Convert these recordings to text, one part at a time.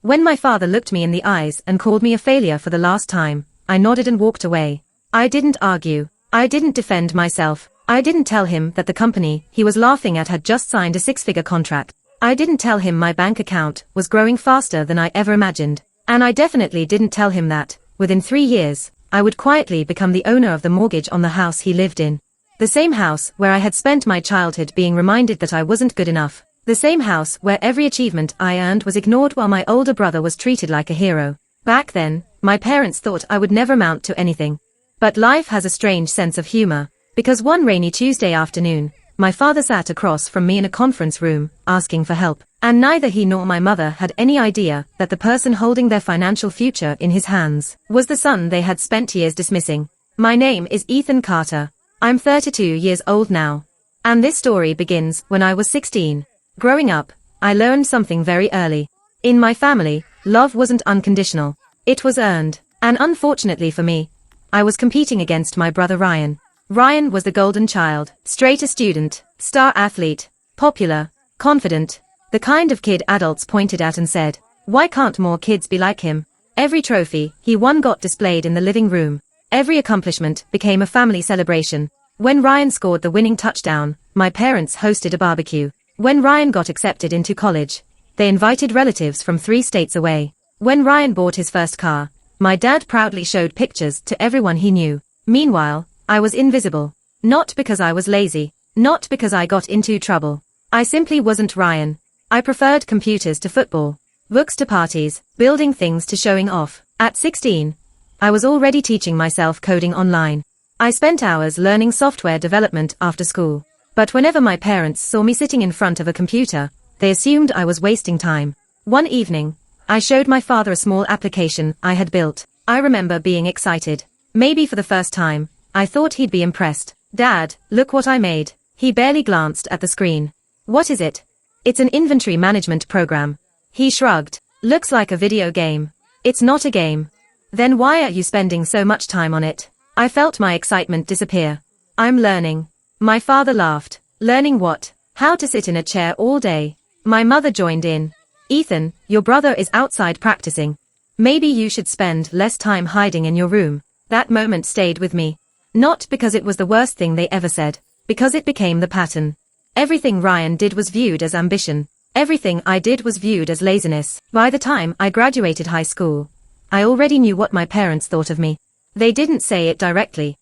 When my father looked me in the eyes and called me a failure for the last time, I nodded and walked away. I didn't argue. I didn't defend myself. I didn't tell him that the company he was laughing at had just signed a six-figure contract. I didn't tell him my bank account was growing faster than I ever imagined. And I definitely didn't tell him that, within 3 years, I would quietly become the owner of the mortgage on the house he lived in. The same house where I had spent my childhood being reminded that I wasn't good enough. The same house where every achievement I earned was ignored while my older brother was treated like a hero. Back then, my parents thought I would never amount to anything. But life has a strange sense of humor, because one rainy Tuesday afternoon, my father sat across from me in a conference room, asking for help, and neither he nor my mother had any idea that the person holding their financial future in his hands was the son they had spent years dismissing. My name is Ethan Carter. I'm 32 years old now. And this story begins when I was 16. Growing up, I learned something very early. In my family, love wasn't unconditional. It was earned. And unfortunately for me, I was competing against my brother Ryan. Ryan was the golden child, straight A student, star athlete, popular, confident, the kind of kid adults pointed at and said, "Why can't more kids be like him?" Every trophy he won got displayed in the living room. Every accomplishment became a family celebration. When Ryan scored the winning touchdown, my parents hosted a barbecue. When Ryan got accepted into college, they invited relatives from 3 states away. When Ryan bought his first car, my dad proudly showed pictures to everyone he knew. Meanwhile, I was invisible. Not because I was lazy. Not because I got into trouble. I simply wasn't Ryan. I preferred computers to football, books to parties, building things to showing off. At 16, I was already teaching myself coding online. I spent hours learning software development after school. But whenever my parents saw me sitting in front of a computer, they assumed I was wasting time. One evening, I showed my father a small application I had built. I remember being excited. Maybe for the first time, I thought he'd be impressed. "Dad, look what I made." He barely glanced at the screen. "What is it?" "It's an inventory management program." He shrugged. "Looks like a video game." "It's not a game." "Then why are you spending so much time on it?" I felt my excitement disappear. "I'm learning." My father laughed. "Learning what?" "How to sit in a chair all day." My mother joined in. "Ethan, your brother is outside practicing. Maybe you should spend less time hiding in your room." That moment stayed with me. Not because it was the worst thing they ever said, because it became the pattern. Everything Ryan did was viewed as ambition. Everything I did was viewed as laziness. By the time I graduated high school, I already knew what my parents thought of me. They didn't say it directly.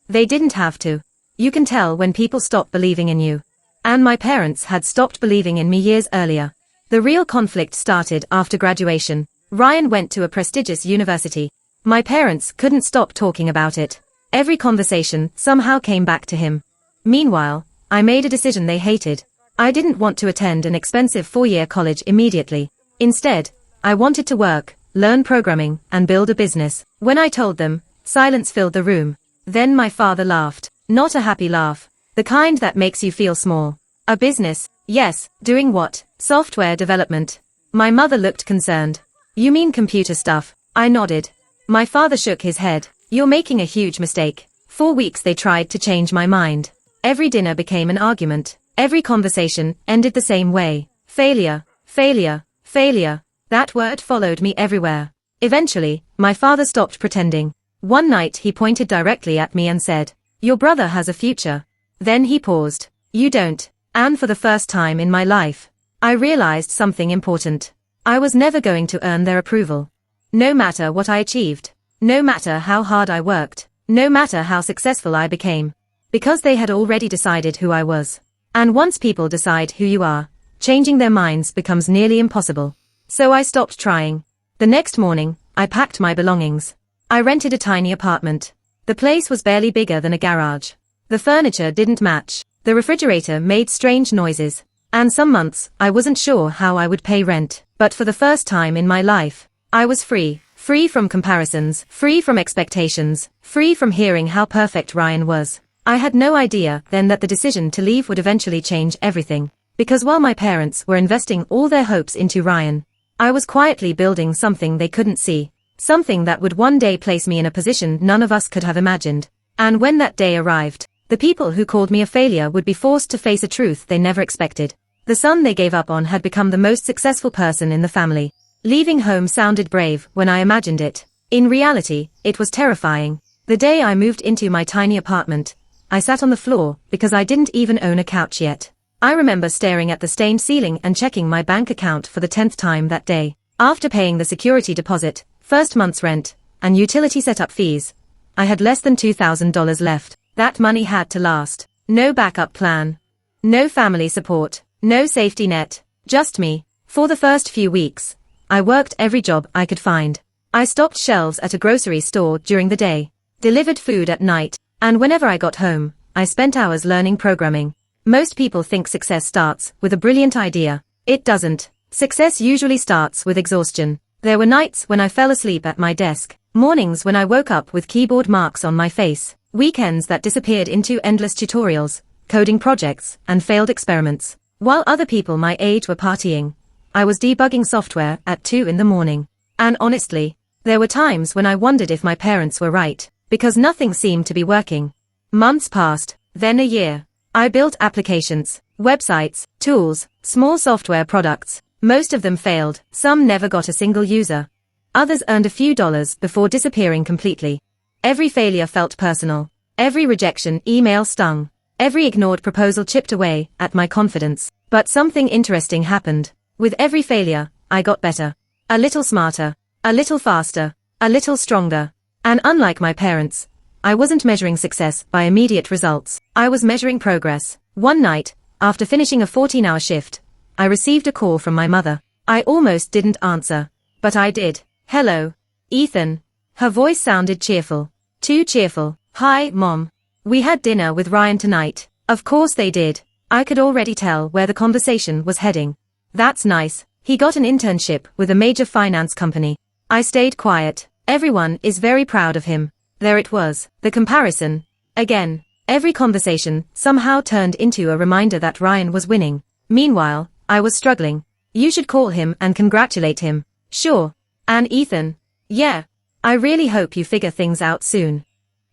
They didn't have to. You can tell when people stop believing in you. And my parents had stopped believing in me years earlier. The real conflict started after graduation. Ryan went to a prestigious university. My parents couldn't stop talking about it. Every conversation somehow came back to him. Meanwhile, I made a decision they hated. I didn't want to attend an expensive 4-year college immediately. Instead, I wanted to work, learn programming, and build a business. When I told them, silence filled the room. Then my father laughed. Not a happy laugh. The kind that makes you feel small. "A business?" "Yes, doing what?" "Software development." My mother looked concerned. "You mean computer stuff?" I nodded. My father shook his head. "You're making a huge mistake." 4 weeks they tried to change my mind. Every dinner became an argument. Every conversation ended the same way. Failure, failure, failure. That word followed me everywhere. Eventually, my father stopped pretending. One night he pointed directly at me and said, "Your brother has a future." Then he paused. "You don't." And for the first time in my life, I realized something important. I was never going to earn their approval. No matter what I achieved. No matter how hard I worked, no matter how successful I became, because they had already decided who I was. And once people decide who you are, changing their minds becomes nearly impossible. So I stopped trying. The next morning, I packed my belongings. I rented a tiny apartment. The place was barely bigger than a garage. The furniture didn't match. The refrigerator made strange noises. And some months, I wasn't sure how I would pay rent. But for the first time in my life, I was free. Free from comparisons, free from expectations, free from hearing how perfect Ryan was. I had no idea then that the decision to leave would eventually change everything. Because while my parents were investing all their hopes into Ryan, I was quietly building something they couldn't see. Something that would one day place me in a position none of us could have imagined. And when that day arrived, the people who called me a failure would be forced to face a truth they never expected. The son they gave up on had become the most successful person in the family. Leaving home sounded brave when I imagined it. In reality, it was terrifying. The day I moved into my tiny apartment, I sat on the floor because I didn't even own a couch yet. I remember staring at the stained ceiling and checking my bank account for the 10th time that day. After paying the security deposit, first month's rent, and utility setup fees, I had less than $2,000 left. That money had to last. No backup plan. No family support. No safety net. Just me. For the first few weeks, I worked every job I could find. I stocked shelves at a grocery store during the day, delivered food at night, and whenever I got home, I spent hours learning programming. Most people think success starts with a brilliant idea. It doesn't. Success usually starts with exhaustion. There were nights when I fell asleep at my desk, mornings when I woke up with keyboard marks on my face, weekends that disappeared into endless tutorials, coding projects, and failed experiments. While other people my age were partying, I was debugging software at 2 in the morning. And honestly, there were times when I wondered if my parents were right, because nothing seemed to be working. Months passed, then a year. I built applications, websites, tools, small software products. Most of them failed, some never got a single user. Others earned a few dollars before disappearing completely. Every failure felt personal. Every rejection email stung. Every ignored proposal chipped away at my confidence. But something interesting happened. With every failure, I got better. A little smarter. A little faster. A little stronger. And unlike my parents, I wasn't measuring success by immediate results. I was measuring progress. One night, after finishing a 14-hour shift, I received a call from my mother. I almost didn't answer, but I did. Hello, Ethan. Her voice sounded cheerful. Too cheerful. Hi, Mom. We had dinner with Ryan tonight. Of course they did. I could already tell where the conversation was heading. That's nice. He got an internship with a major finance company. I stayed quiet. Everyone is very proud of him. There it was, the comparison. Again, every conversation somehow turned into a reminder that Ryan was winning. Meanwhile, I was struggling. You should call him and congratulate him. Sure. And Ethan? Yeah. I really hope you figure things out soon.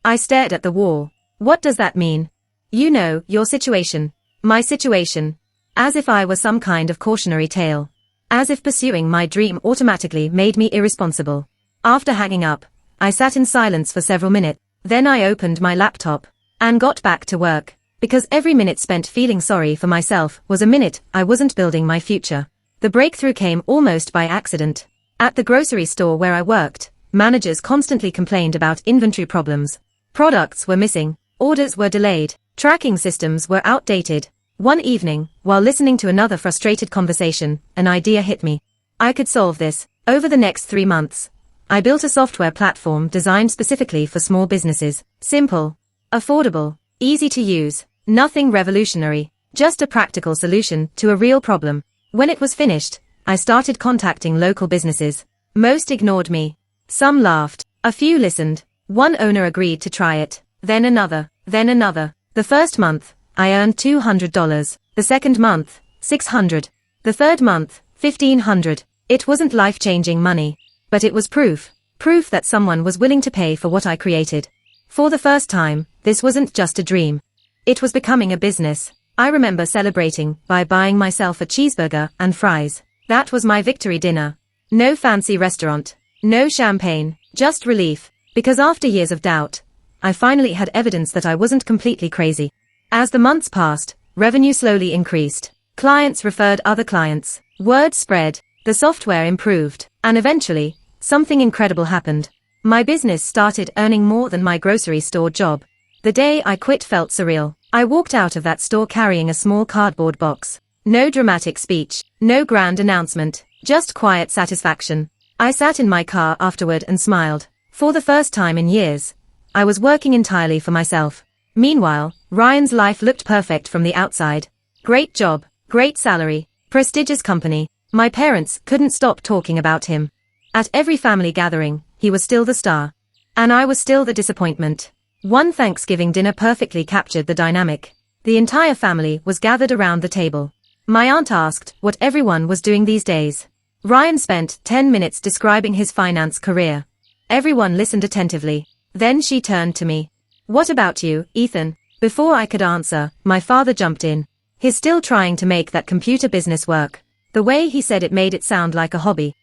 I stared at the wall. What does that mean? You know, your situation. My situation. As if I were some kind of cautionary tale. As if pursuing my dream automatically made me irresponsible. After hanging up, I sat in silence for several minutes. Then I opened my laptop and got back to work. Because every minute spent feeling sorry for myself was a minute I wasn't building my future. The breakthrough came almost by accident. At the grocery store where I worked, managers constantly complained about inventory problems. Products were missing, orders were delayed, tracking systems were outdated. One evening, while listening to another frustrated conversation, an idea hit me. I could solve this. Over the next 3 months, I built a software platform designed specifically for small businesses. Simple, affordable, easy to use, nothing revolutionary, just a practical solution to a real problem. When it was finished, I started contacting local businesses. Most ignored me. Some laughed. A few listened. One owner agreed to try it. Then another. Then another. The first month, I earned $200. The second month, $600. The third month, $1,500. It wasn't life-changing money, but it was proof. Proof that someone was willing to pay for what I created. For the first time, this wasn't just a dream. It was becoming a business. I remember celebrating by buying myself a cheeseburger and fries. That was my victory dinner. No fancy restaurant. No champagne. Just relief. Because after years of doubt, I finally had evidence that I wasn't completely crazy. As the months passed, revenue slowly increased. Clients referred other clients. Word spread. The software improved. And eventually, something incredible happened. My business started earning more than my grocery store job. The day I quit felt surreal. I walked out of that store carrying a small cardboard box. No dramatic speech. No grand announcement. Just quiet satisfaction. I sat in my car afterward and smiled. For the first time in years, I was working entirely for myself. Meanwhile, Ryan's life looked perfect from the outside. Great job, great salary, prestigious company. My parents couldn't stop talking about him. At every family gathering, he was still the star. And I was still the disappointment. One Thanksgiving dinner perfectly captured the dynamic. The entire family was gathered around the table. My aunt asked what everyone was doing these days. Ryan spent 10 minutes describing his finance career. Everyone listened attentively. Then she turned to me. What about you, Ethan? Before I could answer, my father jumped in. He's still trying to make that computer business work. The way he said it made it sound like a hobby.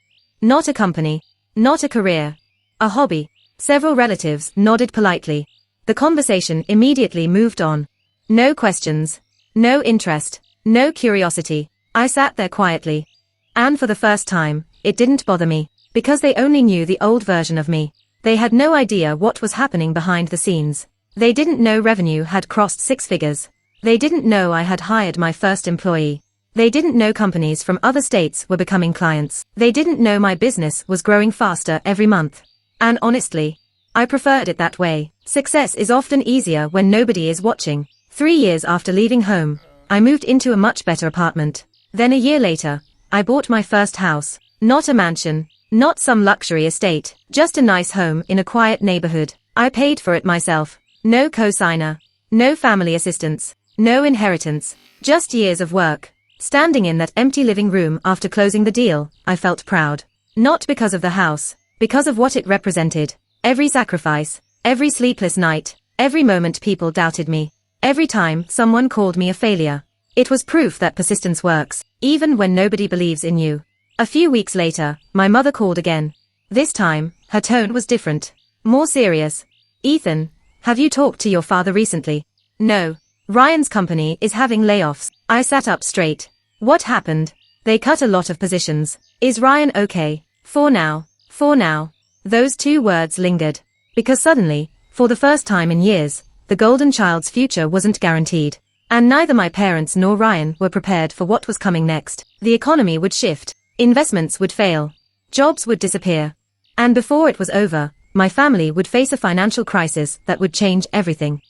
Not a company. Not a career. A hobby. Several relatives nodded politely. The conversation immediately moved on. No questions. No interest. No curiosity. I sat there quietly. And for the first time, it didn't bother me, because they only knew the old version of me. They had no idea what was happening behind the scenes. They didn't know revenue had crossed 6 figures. They didn't know I had hired my first employee. They didn't know companies from other states were becoming clients. They didn't know my business was growing faster every month. And honestly, I preferred it that way. Success is often easier when nobody is watching. 3 years after leaving home, I moved into a much better apartment. Then a year later, I bought my first house. Not a mansion, not some luxury estate, just a nice home in a quiet neighborhood. I paid for it myself. No cosigner, no family assistance, no inheritance, just years of work. Standing in that empty living room after closing the deal, I felt proud. Not because of the house, because of what it represented. Every sacrifice, every sleepless night, every moment people doubted me. Every time someone called me a failure. It was proof that persistence works, even when nobody believes in you. A few weeks later, my mother called again. This time, her tone was different. More serious. Ethan, have you talked to your father recently? No. Ryan's company is having layoffs. I sat up straight. What happened? They cut a lot of positions. Is Ryan okay? For now. For now. Those 2 words lingered. Because suddenly, for the first time in years, the golden child's future wasn't guaranteed. And neither my parents nor Ryan were prepared for what was coming next. The economy would shift. Investments would fail. Jobs would disappear. And before it was over, my family would face a financial crisis that would change everything.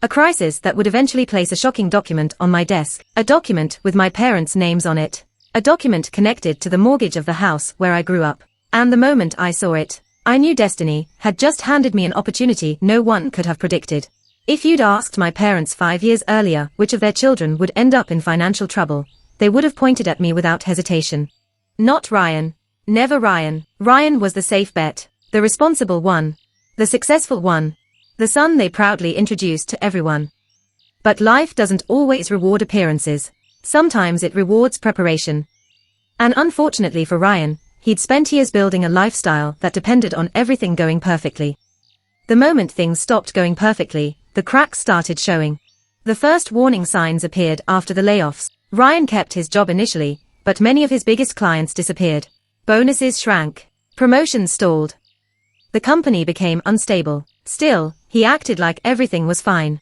A crisis that would eventually place a shocking document on my desk. A document with my parents' names on it. A document connected to the mortgage of the house where I grew up. And the moment I saw it, I knew destiny had just handed me an opportunity no one could have predicted. If you'd asked my parents 5 years earlier which of their children would end up in financial trouble, they would have pointed at me without hesitation. Not Ryan. Never Ryan. Ryan was the safe bet, the responsible one, the successful one, the son they proudly introduced to everyone. But life doesn't always reward appearances. Sometimes it rewards preparation. And unfortunately for Ryan, he'd spent years building a lifestyle that depended on everything going perfectly. The moment things stopped going perfectly, the cracks started showing. The first warning signs appeared after the layoffs. Ryan kept his job initially, but many of his biggest clients disappeared. Bonuses shrank. Promotions stalled. The company became unstable. Still, he acted like everything was fine.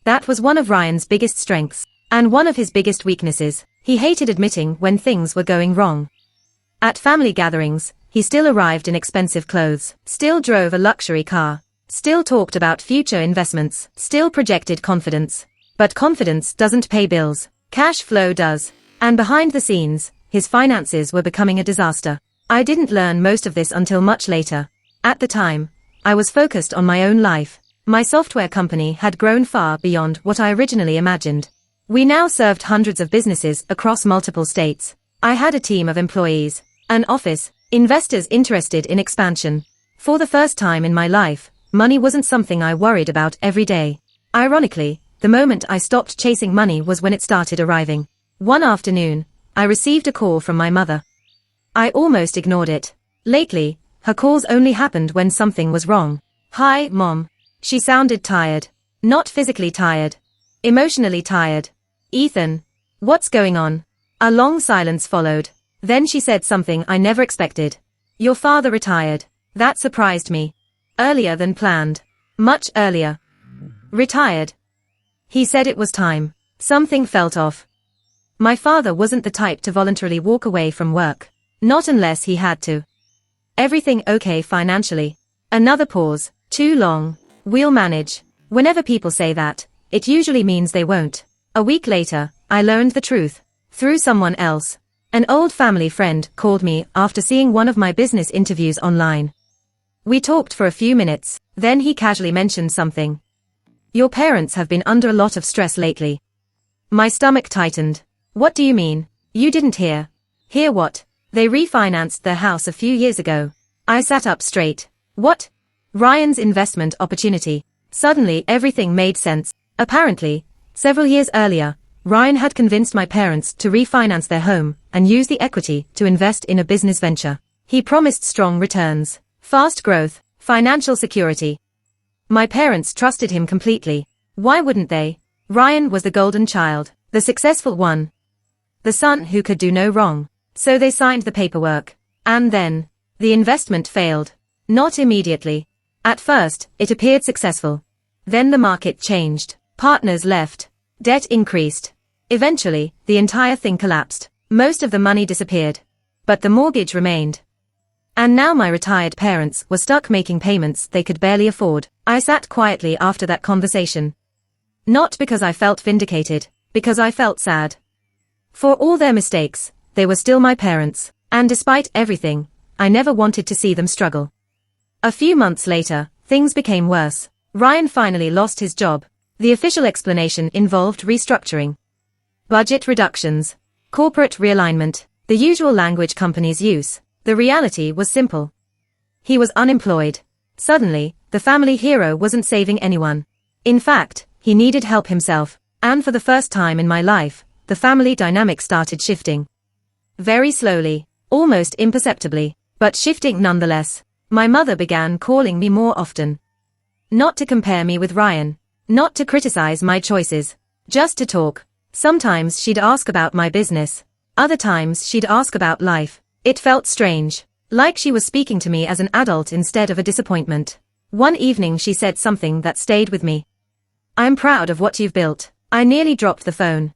That was one of Ryan's biggest strengths, and one of his biggest weaknesses. He hated admitting when things were going wrong. At family gatherings, he still arrived in expensive clothes, still drove a luxury car, still talked about future investments, still projected confidence. But confidence doesn't pay bills. Cash flow does. And behind the scenes, his finances were becoming a disaster. I didn't learn most of this until much later. At the time, I was focused on my own life. My software company had grown far beyond what I originally imagined. We now served hundreds of businesses across multiple states. I had a team of employees, an office, investors interested in expansion. For the first time in my life, money wasn't something I worried about every day. Ironically, the moment I stopped chasing money was when it started arriving. One afternoon, I received a call from my mother. I almost ignored it. Lately, her calls only happened when something was wrong. Hi, Mom. She sounded tired. Not physically tired. Emotionally tired. Ethan. What's going on? A long silence followed. Then she said something I never expected. Your father retired. That surprised me. Earlier than planned. Much earlier. Retired. He said it was time. Something felt off. My father wasn't the type to voluntarily walk away from work. Not unless he had to. Everything okay financially? Another pause. Too long. We'll manage. Whenever people say that, it usually means they won't. A week later, I learned the truth. Through someone else. An old family friend called me after seeing one of my business interviews online. We talked for a few minutes, then he casually mentioned something. Your parents have been under a lot of stress lately. My stomach tightened. What do you mean? You didn't hear. Hear what? They refinanced their house a few years ago. I sat up straight. What? Ryan's investment opportunity. Suddenly everything made sense. Apparently, several years earlier, Ryan had convinced my parents to refinance their home and use the equity to invest in a business venture. He promised strong returns, fast growth, financial security. My parents trusted him completely. Why wouldn't they? Ryan was the golden child, the successful one, the son who could do no wrong. So they signed the paperwork. And then, the investment failed. Not immediately. At first, it appeared successful. Then the market changed. Partners left. Debt increased. Eventually, the entire thing collapsed. Most of the money disappeared. But the mortgage remained. And now my retired parents were stuck making payments they could barely afford. I sat quietly after that conversation. Not because I felt vindicated, because I felt sad. For all their mistakes, they were still my parents, and despite everything, I never wanted to see them struggle. A few months later, things became worse. Ryan finally lost his job. The official explanation involved restructuring, budget reductions, corporate realignment, the usual language companies use. The reality was simple. He was unemployed. Suddenly, the family hero wasn't saving anyone. In fact, he needed help himself, and for the first time in my life, the family dynamic started shifting. Very slowly, almost imperceptibly, but shifting nonetheless. My mother began calling me more often. Not to compare me with Ryan, not to criticize my choices, just to talk. Sometimes she'd ask about my business, other times she'd ask about life. It felt strange, like she was speaking to me as an adult instead of a disappointment. One evening she said something that stayed with me. "I'm proud of what you've built." I nearly dropped the phone.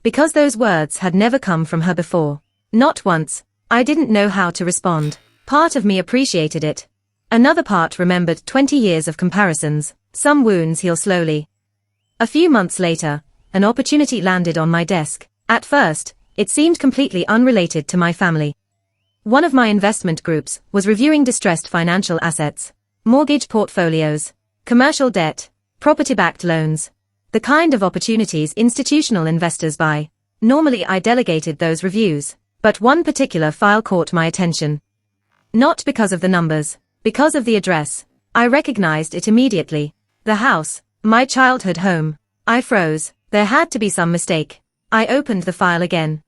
Because those words had never come from her before. Not once. I didn't know how to respond. Part of me appreciated it. Another part remembered 20 years of comparisons. Some wounds heal slowly. A few months later, an opportunity landed on my desk. At first, it seemed completely unrelated to my family. One of my investment groups was reviewing distressed financial assets, mortgage portfolios, commercial debt, property-backed loans, the kind of opportunities institutional investors buy. Normally I delegated those reviews, but one particular file caught my attention. Not because of the numbers, because of the address. I recognized it immediately. The house, my childhood home. I froze. There had to be some mistake. I opened the file again.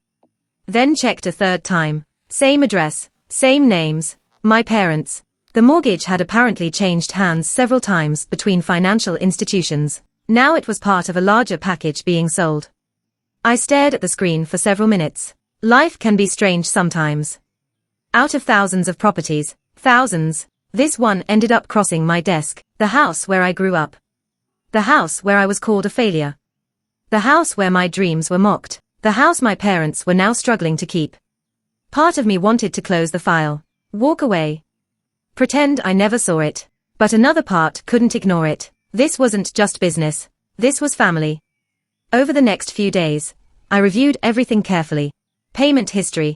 Then checked a third time. Same address, same names, my parents. The mortgage had apparently changed hands several times between financial institutions. Now it was part of a larger package being sold. I stared at the screen for several minutes. Life can be strange sometimes. Out of thousands of properties, thousands, this one ended up crossing my desk. The house where I grew up. The house where I was called a failure. The house where my dreams were mocked. The house my parents were now struggling to keep. Part of me wanted to close the file, walk away, pretend I never saw it, but another part couldn't ignore it. This wasn't just business, this was family. Over the next few days, I reviewed everything carefully. Payment history,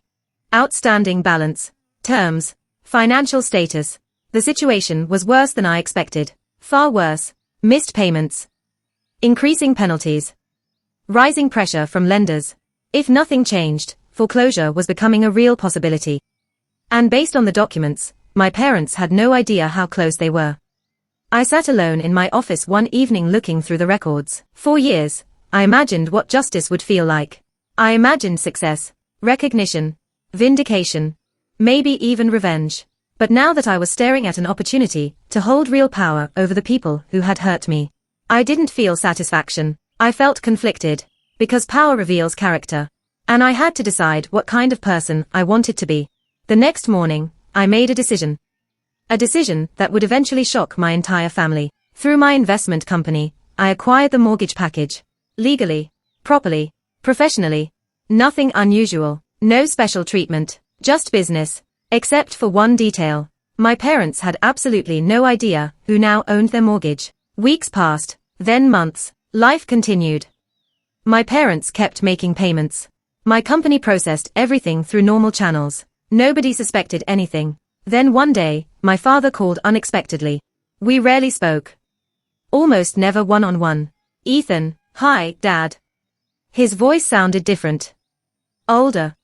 outstanding balance, terms, financial status. The situation was worse than I expected. Far worse. Missed payments, increasing penalties, rising pressure from lenders. If nothing changed, foreclosure was becoming a real possibility. And based on the documents, my parents had no idea how close they were. I sat alone in my office one evening looking through the records. For years, I imagined what justice would feel like. I imagined success, recognition, vindication, maybe even revenge. But now that I was staring at an opportunity to hold real power over the people who had hurt me, I didn't feel satisfaction. I felt conflicted, because power reveals character. And I had to decide what kind of person I wanted to be. The next morning, I made a decision. A decision that would eventually shock my entire family. Through my investment company, I acquired the mortgage package. Legally, properly, professionally. Nothing unusual, no special treatment, just business. Except for one detail. My parents had absolutely no idea who now owned their mortgage. Weeks passed, then months. Life continued. My parents kept making payments. My company processed everything through normal channels. Nobody suspected anything. Then one day, my father called unexpectedly. We rarely spoke. Almost never one-on-one. "Ethan, hi, Dad." His voice sounded different. Older.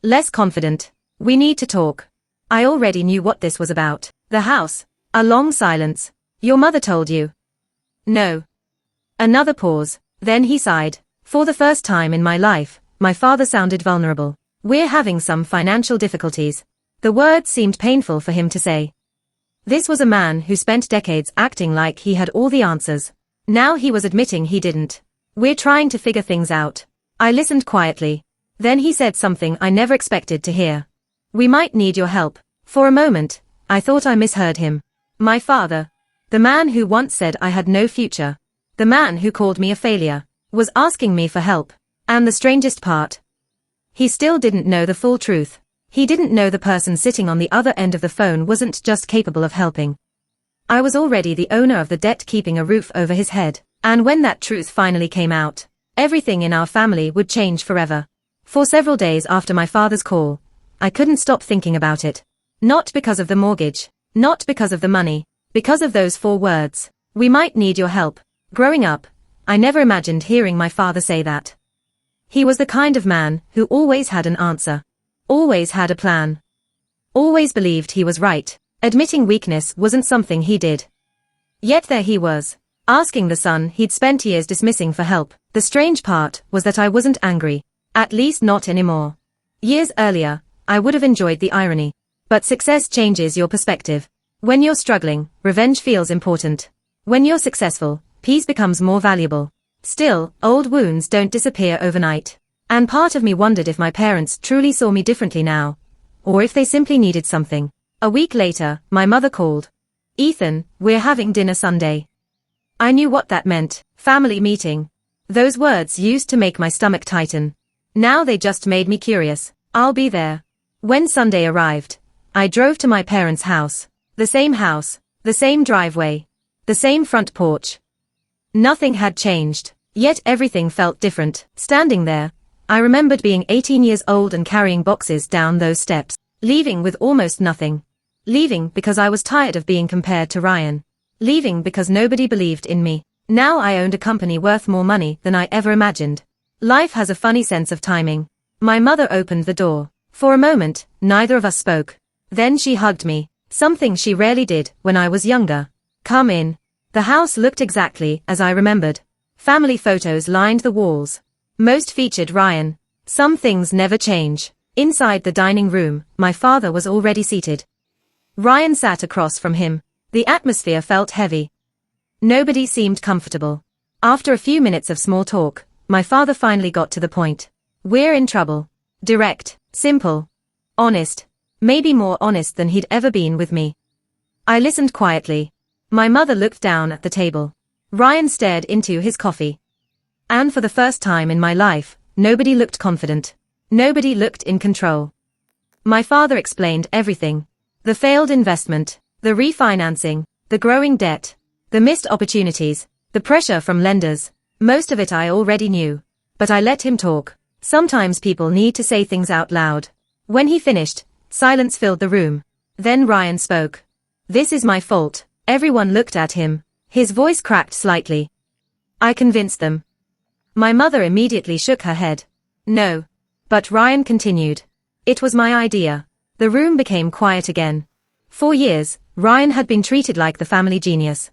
Less confident. "We need to talk." I already knew what this was about. The house. A long silence. "Your mother told you?" "No." Another pause. Then he sighed. For the first time in my life, my father sounded vulnerable. "We're having some financial difficulties. The words seemed painful for him to say. This was a man who spent decades acting like he had all the answers. Now he was admitting he didn't. We're trying to figure things out. I listened quietly. Then he said something I never expected to hear. We might need your help. For a moment, I thought I misheard him. My father, the man who once said I had no future, the man who called me a failure, was asking me for help. And the strangest part, he still didn't know the full truth. He didn't know the person sitting on the other end of the phone wasn't just capable of helping. I was already the owner of the debt keeping a roof over his head, and when that truth finally came out, everything in our family would change forever. For several days after my father's call, I couldn't stop thinking about it. Not because of the mortgage, not because of the money, because of those 4 words. We might need your help. Growing up, I never imagined hearing my father say that. He was the kind of man who always had an answer. Always had a plan. Always believed he was right. Admitting weakness wasn't something he did. Yet there he was, asking the son he'd spent years dismissing for help. The strange part was that I wasn't angry. At least not anymore. Years earlier, I would have enjoyed the irony. But success changes your perspective. When you're struggling, revenge feels important. When you're successful, peace becomes more valuable. Still, old wounds don't disappear overnight. And part of me wondered if my parents truly saw me differently now. Or if they simply needed something. A week later, my mother called. Ethan, we're having dinner Sunday. I knew what that meant. Family meeting. Those words used to make my stomach tighten. Now they just made me curious. I'll be there. When Sunday arrived, I drove to my parents' house. The same house, the same driveway, the same front porch. Nothing had changed, yet everything felt different. Standing there, I remembered being 18 years old and carrying boxes down those steps, leaving with almost nothing. Leaving because I was tired of being compared to Ryan. Leaving because nobody believed in me. Now I owned a company worth more money than I ever imagined. Life has a funny sense of timing. My mother opened the door. For a moment, neither of us spoke. Then she hugged me, something she rarely did when I was younger. Come in. The house looked exactly as I remembered. Family photos lined the walls. Most featured Ryan. Some things never change. Inside the dining room, my father was already seated. Ryan sat across from him. The atmosphere felt heavy. Nobody seemed comfortable. After a few minutes of small talk, my father finally got to the point. We're in trouble. Direct, simple, honest. Maybe more honest than he'd ever been with me. I listened quietly. My mother looked down at the table. Ryan stared into his coffee. And for the first time in my life, nobody looked confident. Nobody looked in control. My father explained everything. The failed investment, the refinancing, the growing debt, the missed opportunities, the pressure from lenders. Most of it I already knew. But I let him talk. Sometimes people need to say things out loud. When he finished, silence filled the room. Then Ryan spoke. This is my fault. Everyone looked at him. His voice cracked slightly. I convinced them. My mother immediately shook her head. No. But Ryan continued. It was my idea. The room became quiet again. For years, Ryan had been treated like the family genius.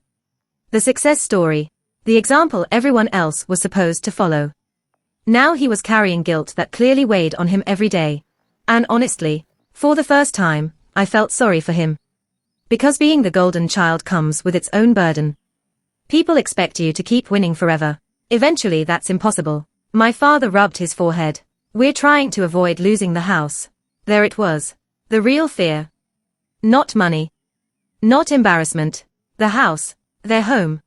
The success story. The example everyone else was supposed to follow. Now he was carrying guilt that clearly weighed on him every day. And honestly, for the first time, I felt sorry for him. Because being the golden child comes with its own burden. People expect you to keep winning forever. Eventually that's impossible. My father rubbed his forehead. We're trying to avoid losing the house. There it was. The real fear. Not money. Not embarrassment. The house. Their home.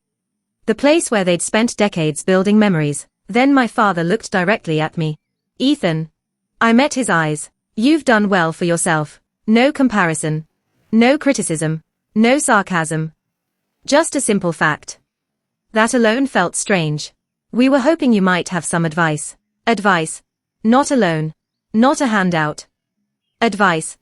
The place where they'd spent decades building memories. Then my father looked directly at me. Ethan. I met his eyes. You've done well for yourself. No comparison. No criticism. No sarcasm. Just a simple fact. That alone felt strange. We were hoping you might have some advice. Advice. Not a loan. Not a handout. Advice.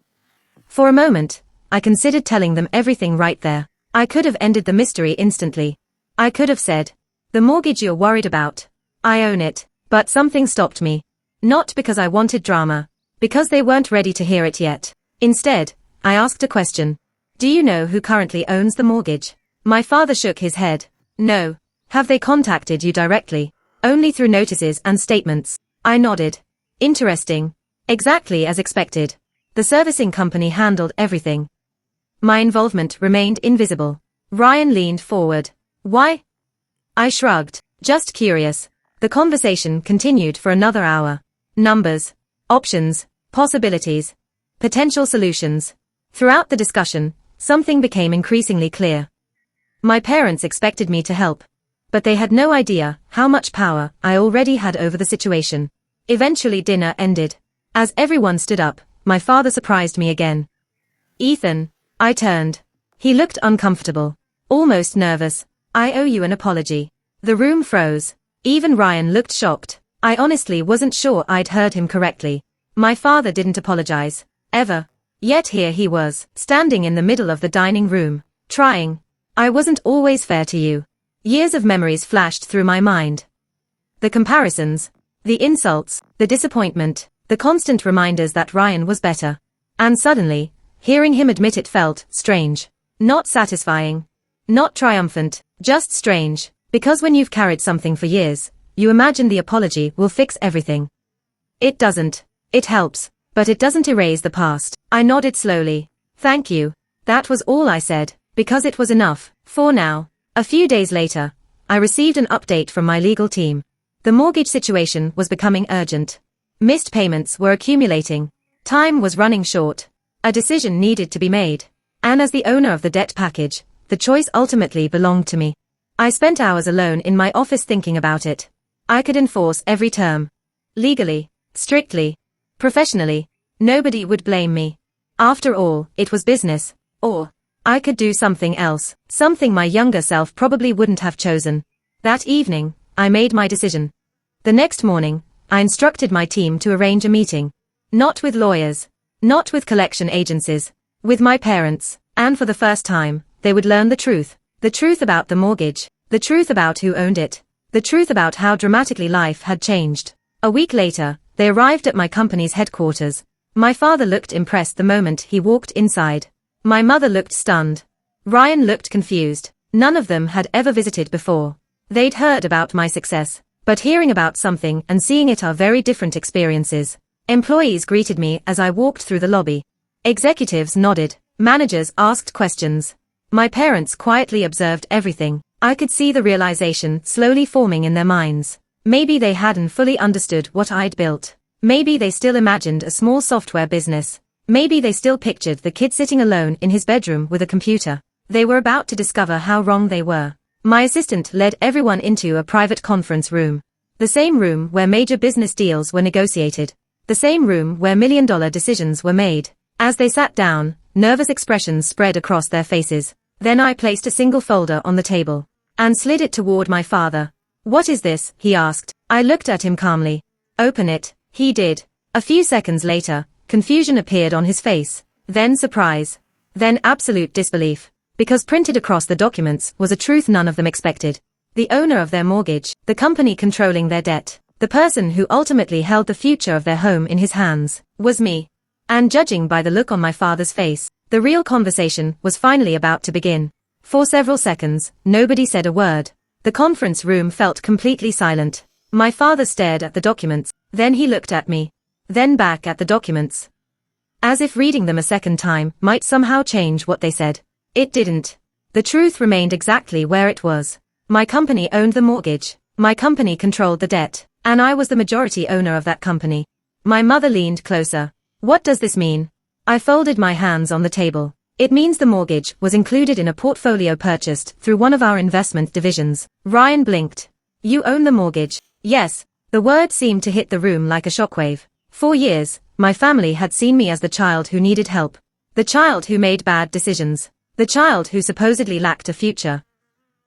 For a moment, I considered telling them everything right there. I could have ended the mystery instantly. I could have said, the mortgage you're worried about. I own it. But something stopped me. Not because I wanted drama. Because they weren't ready to hear it yet. Instead, I asked a question. Do you know who currently owns the mortgage? My father shook his head. No. Have they contacted you directly? Only through notices and statements. I nodded. Interesting. Exactly as expected. The servicing company handled everything. My involvement remained invisible. Ryan leaned forward. Why? I shrugged. Just curious. The conversation continued for another hour. Numbers, options, possibilities, potential solutions. Throughout the discussion, something became increasingly clear. My parents expected me to help, but they had no idea how much power I already had over the situation. Eventually dinner ended. As everyone stood up, my father surprised me again. Ethan, I turned. He looked uncomfortable, almost nervous. I owe you an apology. The room froze. Even Ryan looked shocked. I honestly wasn't sure I'd heard him correctly. My father didn't apologize, ever. Yet here he was, standing in the middle of the dining room, trying. I wasn't always fair to you. Years of memories flashed through my mind. The comparisons, the insults, the disappointment, the constant reminders that Ryan was better. And suddenly, hearing him admit it felt strange. Not satisfying. Not triumphant, just strange. Because when you've carried something for years, you imagine the apology will fix everything. It doesn't. It helps, but it doesn't erase the past. I nodded slowly. Thank you. That was all I said, because it was enough, for now. A few days later, I received an update from my legal team. The mortgage situation was becoming urgent. Missed payments were accumulating. Time was running short. A decision needed to be made. And as the owner of the debt package, the choice ultimately belonged to me. I spent hours alone in my office thinking about it. I could enforce every term. Legally, strictly, professionally. Nobody would blame me. After all, it was business. Or I could do something else, something my younger self probably wouldn't have chosen. That evening, I made my decision. The next morning, I instructed my team to arrange a meeting. Not with lawyers, not with collection agencies, with my parents, and for the first time, they would learn the truth. The truth about the mortgage, the truth about who owned it, the truth about how dramatically life had changed. A week later, they arrived at my company's headquarters. My father looked impressed the moment he walked inside. My mother looked stunned. Ryan looked confused. None of them had ever visited before. They'd heard about my success, but hearing about something and seeing it are very different experiences. Employees greeted me as I walked through the lobby. Executives nodded. Managers asked questions. My parents quietly observed everything. I could see the realization slowly forming in their minds. Maybe they hadn't fully understood what I'd built. Maybe they still imagined a small software business. Maybe they still pictured the kid sitting alone in his bedroom with a computer. They were about to discover how wrong they were. My assistant led everyone into a private conference room. The same room where major business deals were negotiated. The same room where million-dollar decisions were made. As they sat down, nervous expressions spread across their faces. Then I placed a single folder on the table and slid it toward my father. What is this? He asked. I looked at him calmly. Open it. He did. A few seconds later, confusion appeared on his face, then surprise, then absolute disbelief, because printed across the documents was a truth none of them expected. The owner of their mortgage, the company controlling their debt, the person who ultimately held the future of their home in his hands, was me. And judging by the look on my father's face, the real conversation was finally about to begin. For several seconds, nobody said a word. The conference room felt completely silent. My father stared at the documents, then he looked at me, then back at the documents. As if reading them a second time might somehow change what they said. It didn't. The truth remained exactly where it was. My company owned the mortgage, my company controlled the debt, and I was the majority owner of that company. My mother leaned closer. What does this mean? I folded my hands on the table. It means the mortgage was included in a portfolio purchased through one of our investment divisions. Ryan blinked. You own the mortgage? Yes. The word seemed to hit the room like a shockwave. For years, my family had seen me as the child who needed help. The child who made bad decisions. The child who supposedly lacked a future.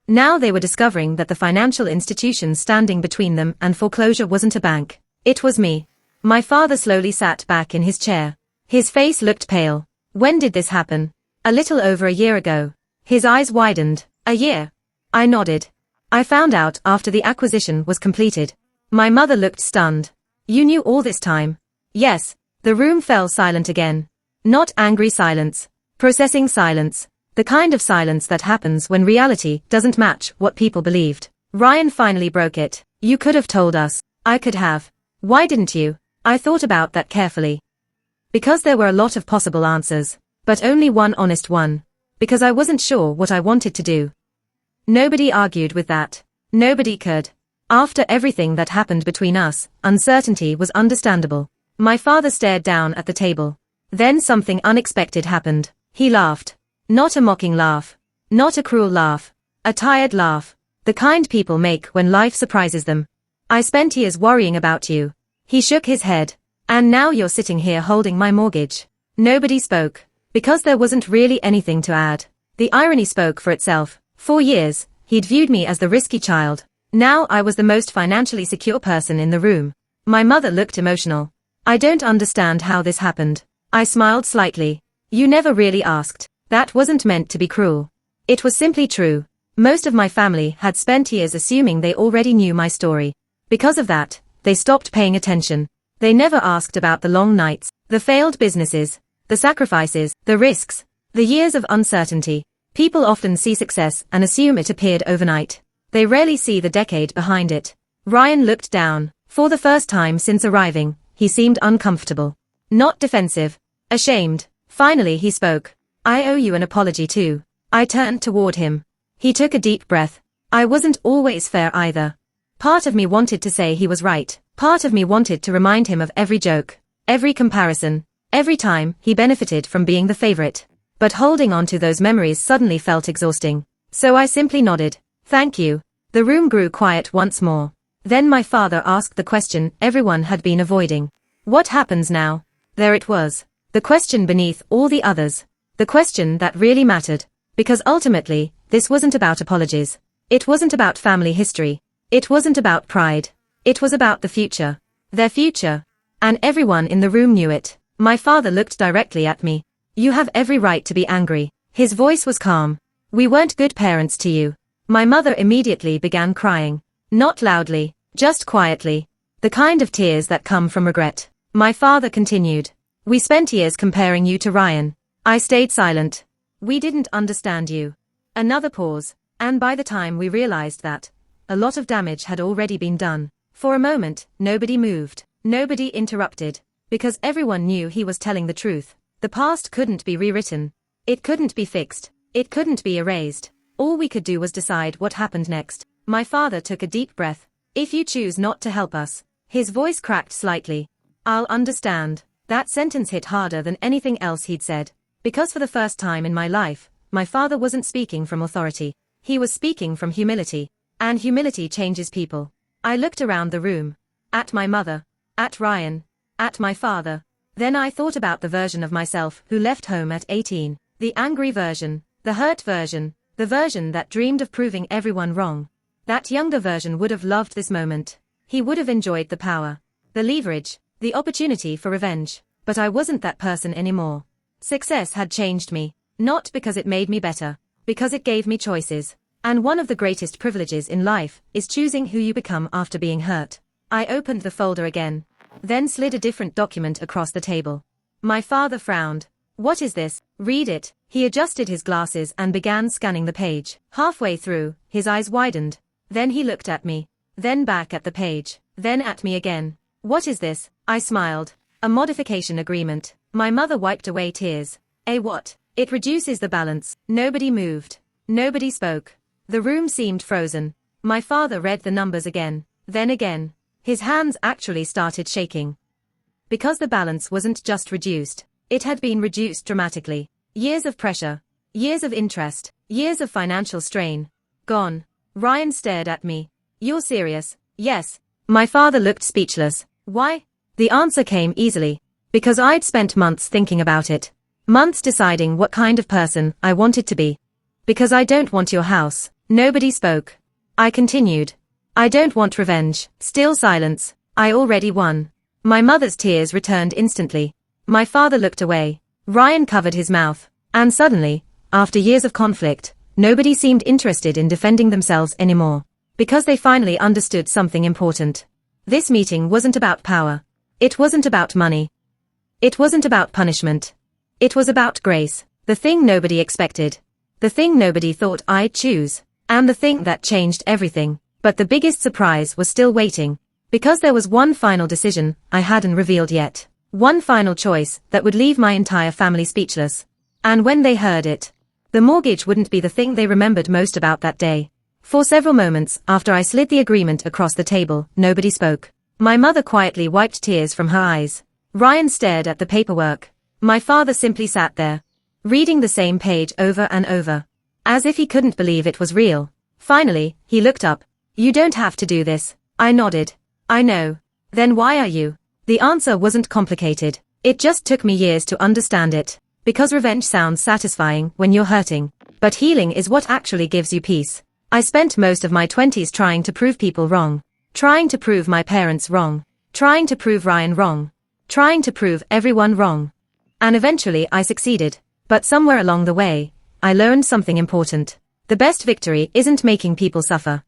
Now they were discovering that the financial institution standing between them and foreclosure wasn't a bank. It was me. My father slowly sat back in his chair. His face looked pale. When did this happen? A little over a year ago. His eyes widened. A year? I nodded. I found out after the acquisition was completed. My mother looked stunned. You knew all this time? Yes. The room fell silent again. Not angry silence. Processing silence. The kind of silence that happens when reality doesn't match what people believed. Ryan finally broke it. You could have told us. I could have. Why didn't you? I thought about that carefully. Because there were a lot of possible answers, but only one honest one. Because I wasn't sure what I wanted to do. Nobody argued with that. Nobody could. After everything that happened between us, uncertainty was understandable. My father stared down at the table. Then something unexpected happened. He laughed. Not a mocking laugh. Not a cruel laugh. A tired laugh. The kind people make when life surprises them. I spent years worrying about you. He shook his head. And now you're sitting here holding my mortgage. Nobody spoke. Because there wasn't really anything to add. The irony spoke for itself. For years, he'd viewed me as the risky child. Now I was the most financially secure person in the room. My mother looked emotional. I don't understand how this happened. I smiled slightly. You never really asked. That wasn't meant to be cruel. It was simply true. Most of my family had spent years assuming they already knew my story. Because of that, they stopped paying attention. They never asked about the long nights, the failed businesses, the sacrifices, the risks, the years of uncertainty. People often see success and assume it appeared overnight. They rarely see the decade behind it. Ryan looked down. For the first time since arriving, he seemed uncomfortable. Not defensive. Ashamed. Finally he spoke. I owe you an apology too. I turned toward him. He took a deep breath. I wasn't always fair either. Part of me wanted to say he was right. Part of me wanted to remind him of every joke, every comparison, every time he benefited from being the favorite. But holding on to those memories suddenly felt exhausting. So I simply nodded. Thank you. The room grew quiet once more. Then my father asked the question everyone had been avoiding. What happens now? There it was. The question beneath all the others. The question that really mattered. Because ultimately, this wasn't about apologies. It wasn't about family history. It wasn't about pride. It was about the future. Their future. And everyone in the room knew it. My father looked directly at me. You have every right to be angry. His voice was calm. We weren't good parents to you. My mother immediately began crying. Not loudly, just quietly. The kind of tears that come from regret. My father continued. We spent years comparing you to Ryan. I stayed silent. We didn't understand you. Another pause. And by the time we realized that, a lot of damage had already been done. For a moment, nobody moved. Nobody interrupted. Because everyone knew he was telling the truth. The past couldn't be rewritten. It couldn't be fixed. It couldn't be erased. All we could do was decide what happened next. My father took a deep breath. If you choose not to help us. His voice cracked slightly. I'll understand. That sentence hit harder than anything else he'd said. Because for the first time in my life, my father wasn't speaking from authority. He was speaking from humility. And humility changes people. I looked around the room. At my mother. At Ryan. At my father. Then I thought about the version of myself who left home at 18. The angry version. The hurt version. The version that dreamed of proving everyone wrong. That younger version would have loved this moment. He would have enjoyed the power. The leverage. The opportunity for revenge. But I wasn't that person anymore. Success had changed me. Not because it made me better. Because it gave me choices. And one of the greatest privileges in life is choosing who you become after being hurt. I opened the folder again. Then slid a different document across the table. My father frowned. What is this? Read it. He adjusted his glasses and began scanning the page. Halfway through, his eyes widened. Then he looked at me. Then back at the page. Then at me again. What is this? I smiled. A modification agreement. My mother wiped away tears. A what? It reduces the balance. Nobody moved. Nobody spoke. The room seemed frozen. My father read the numbers again. Then again. His hands actually started shaking. Because the balance wasn't just reduced. It had been reduced dramatically. Years of pressure. Years of interest. Years of financial strain. Gone. Ryan stared at me. You're serious? Yes. My father looked speechless. Why? The answer came easily. Because I'd spent months thinking about it. Months deciding what kind of person I wanted to be. Because I don't want your house. Nobody spoke. I continued. I don't want revenge. Still silence. I already won. My mother's tears returned instantly. My father looked away. Ryan covered his mouth. And suddenly, after years of conflict, nobody seemed interested in defending themselves anymore. Because they finally understood something important. This meeting wasn't about power. It wasn't about money. It wasn't about punishment. It was about grace. The thing nobody expected. The thing nobody thought I'd choose. And the thing that changed everything. But the biggest surprise was still waiting. Because there was one final decision I hadn't revealed yet. One final choice that would leave my entire family speechless. And when they heard it, the mortgage wouldn't be the thing they remembered most about that day. For several moments after I slid the agreement across the table, nobody spoke. My mother quietly wiped tears from her eyes. Ryan stared at the paperwork. My father simply sat there, reading the same page over and over, as if he couldn't believe it was real. Finally, he looked up. "You don't have to do this." I nodded. "I know." "Then why are you?" The answer wasn't complicated. It just took me years to understand it. Because revenge sounds satisfying when you're hurting, but healing is what actually gives you peace. I spent most of my 20s trying to prove people wrong, trying to prove my parents wrong, trying to prove Ryan wrong, trying to prove everyone wrong. And eventually I succeeded. But somewhere along the way, I learned something important. The best victory isn't making people suffer.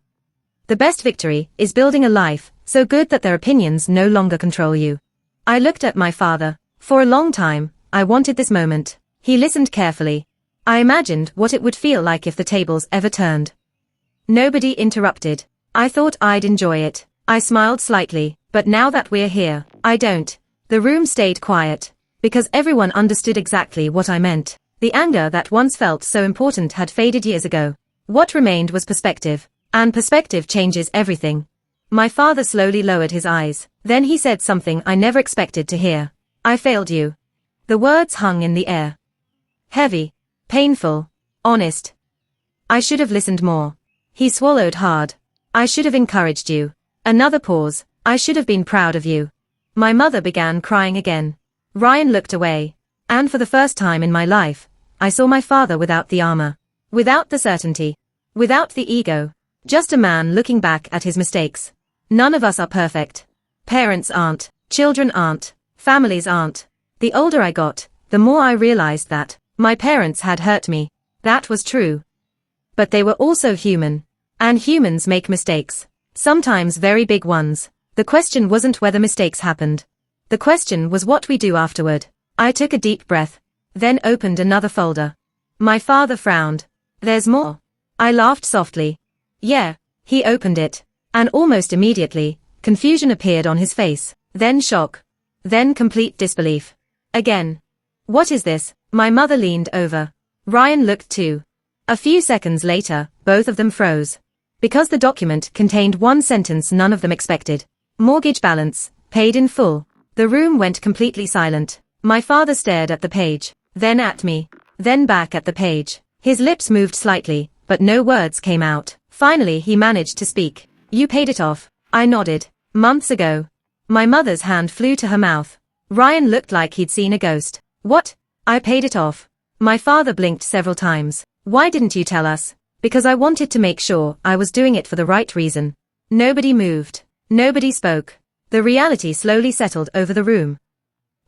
The best victory is building a life so good that their opinions no longer control you. I looked at my father. For a long time, I wanted this moment. He listened carefully. I imagined what it would feel like if the tables ever turned. Nobody interrupted. I thought I'd enjoy it. I smiled slightly, but now that we're here, I don't. The room stayed quiet, because everyone understood exactly what I meant. The anger that once felt so important had faded years ago. What remained was perspective, and perspective changes everything. My father slowly lowered his eyes. Then he said something I never expected to hear. "I failed you." The words hung in the air. Heavy, painful, honest. I should have listened more. He swallowed hard. "I should have encouraged you." Another pause. "I should have been proud of you." My mother began crying again. Ryan looked away. And for the first time in my life, I saw my father without the armor, without the certainty, without the ego. Just a man looking back at his mistakes. None of us are perfect. Parents aren't, children aren't, families aren't. The older I got, the more I realized that my parents had hurt me. That was true. But they were also human. And humans make mistakes. Sometimes very big ones. The question wasn't whether mistakes happened. The question was what we do afterward. I took a deep breath, then opened another folder. My father frowned. "There's more." I laughed softly. "Yeah." He opened it. And almost immediately, confusion appeared on his face, then shock, then complete disbelief. Again. "What is this?" My mother leaned over. Ryan looked too. A few seconds later, both of them froze. Because the document contained one sentence none of them expected. Mortgage balance, paid in full. The room went completely silent. My father stared at the page, then at me, then back at the page. His lips moved slightly, but no words came out. Finally he managed to speak. "You paid it off." I nodded. "Months ago." My mother's hand flew to her mouth. Ryan looked like he'd seen a ghost. "What?" "I paid it off." My father blinked several times. "Why didn't you tell us?" "Because I wanted to make sure I was doing it for the right reason." Nobody moved. Nobody spoke. The reality slowly settled over the room.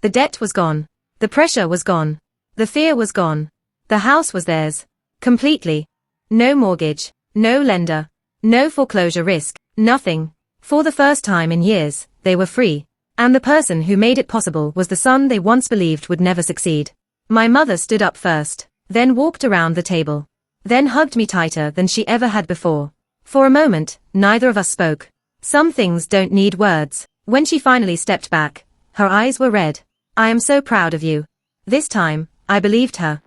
The debt was gone. The pressure was gone. The fear was gone. The house was theirs. Completely. No mortgage. No lender. No foreclosure risk. Nothing. For the first time in years, they were free. And the person who made it possible was the son they once believed would never succeed. My mother stood up first, then walked around the table. Then hugged me tighter than she ever had before. For a moment, neither of us spoke. Some things don't need words. When she finally stepped back, her eyes were red. "I am so proud of you." This time, I believed her.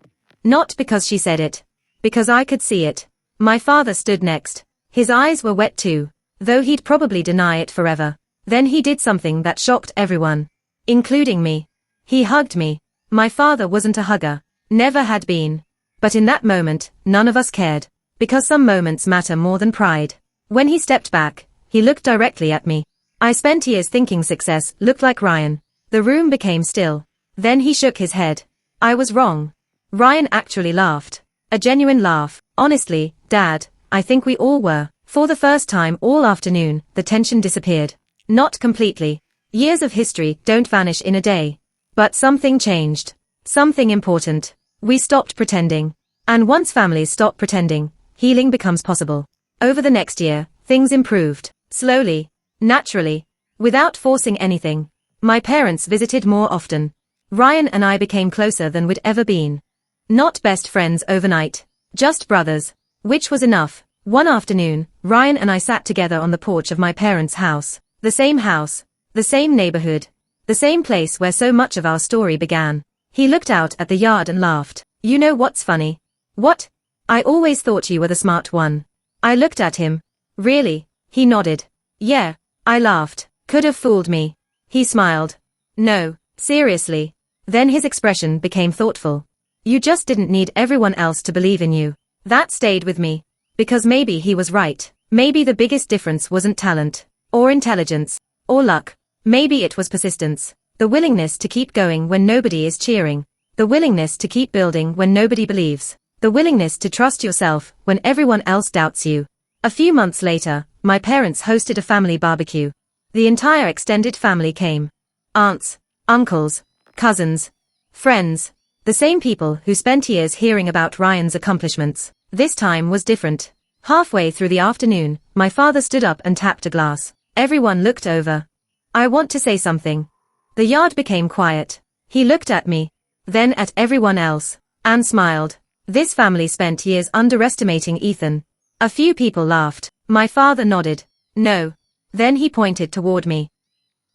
Not because she said it. Because I could see it. My father stood next. His eyes were wet too, though he'd probably deny it forever. Then he did something that shocked everyone, including me. He hugged me. My father wasn't a hugger. Never had been. But in that moment, none of us cared. Because some moments matter more than pride. When he stepped back, he looked directly at me. I spent years thinking success looked like Ryan. The room became still. Then he shook his head. I was wrong. Ryan actually laughed. A genuine laugh. "Honestly, Dad, I think we all were." For the first time all afternoon, the tension disappeared. Not completely. Years of history don't vanish in a day. But something changed. Something important. We stopped pretending. And once families stop pretending, healing becomes possible. Over the next year, things improved. Slowly. Naturally. Without forcing anything. My parents visited more often. Ryan and I became closer than we'd ever been. Not best friends overnight. Just brothers. Which was enough. One afternoon, Ryan and I sat together on the porch of my parents' house. The same house. The same neighborhood. The same place where so much of our story began. He looked out at the yard and laughed. You know what's funny? What? I always thought you were the smart one. I looked at him. Really? He nodded. Yeah. I laughed. Could have fooled me. He smiled. No, seriously. Then his expression became thoughtful. You just didn't need everyone else to believe in you. That stayed with me. Because maybe he was right. Maybe the biggest difference wasn't talent, or intelligence, or luck. Maybe it was persistence. The willingness to keep going when nobody is cheering. The willingness to keep building when nobody believes. The willingness to trust yourself when everyone else doubts you. A few months later, my parents hosted a family barbecue. The entire extended family came. Aunts, uncles, cousins, friends. The same people who spent years hearing about Ryan's accomplishments. This time was different. Halfway through the afternoon, my father stood up and tapped a glass. Everyone looked over. I want to say something. The yard became quiet. He looked at me, then at everyone else, and smiled. This family spent years underestimating Ethan. A few people laughed. My father nodded. No. Then he pointed toward me.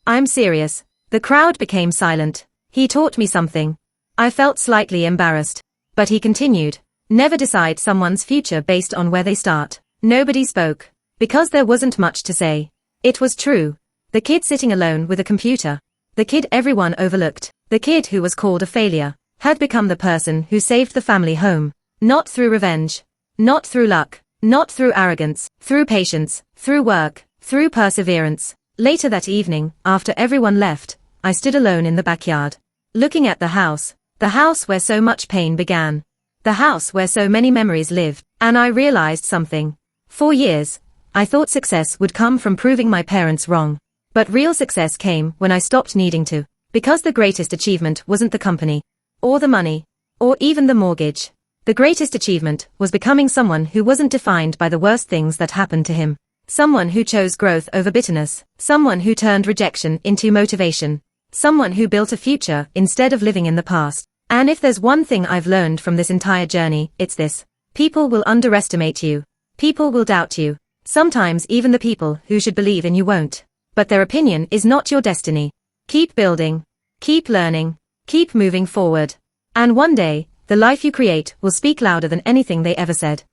I'm serious. The crowd became silent. He taught me something. I felt slightly embarrassed. But he continued. Never decide someone's future based on where they start. Nobody spoke. Because there wasn't much to say. It was true. The kid sitting alone with a computer. The kid everyone overlooked. The kid who was called a failure. Had become the person who saved the family home. Not through revenge. Not through luck. Not through arrogance. Through patience. Through work. Through perseverance. Later that evening, after everyone left, I stood alone in the backyard. Looking at the house. The house where so much pain began. The house where so many memories lived. And I realized something. For years, I thought success would come from proving my parents wrong. But real success came when I stopped needing to. Because the greatest achievement wasn't the company, or the money, or even the mortgage. The greatest achievement was becoming someone who wasn't defined by the worst things that happened to him. Someone who chose growth over bitterness. Someone who turned rejection into motivation. Someone who built a future instead of living in the past. And if there's one thing I've learned from this entire journey, it's this. People will underestimate you. People will doubt you. Sometimes even the people who should believe in you won't. But their opinion is not your destiny. Keep building. Keep learning. Keep moving forward. And one day, the life you create will speak louder than anything they ever said.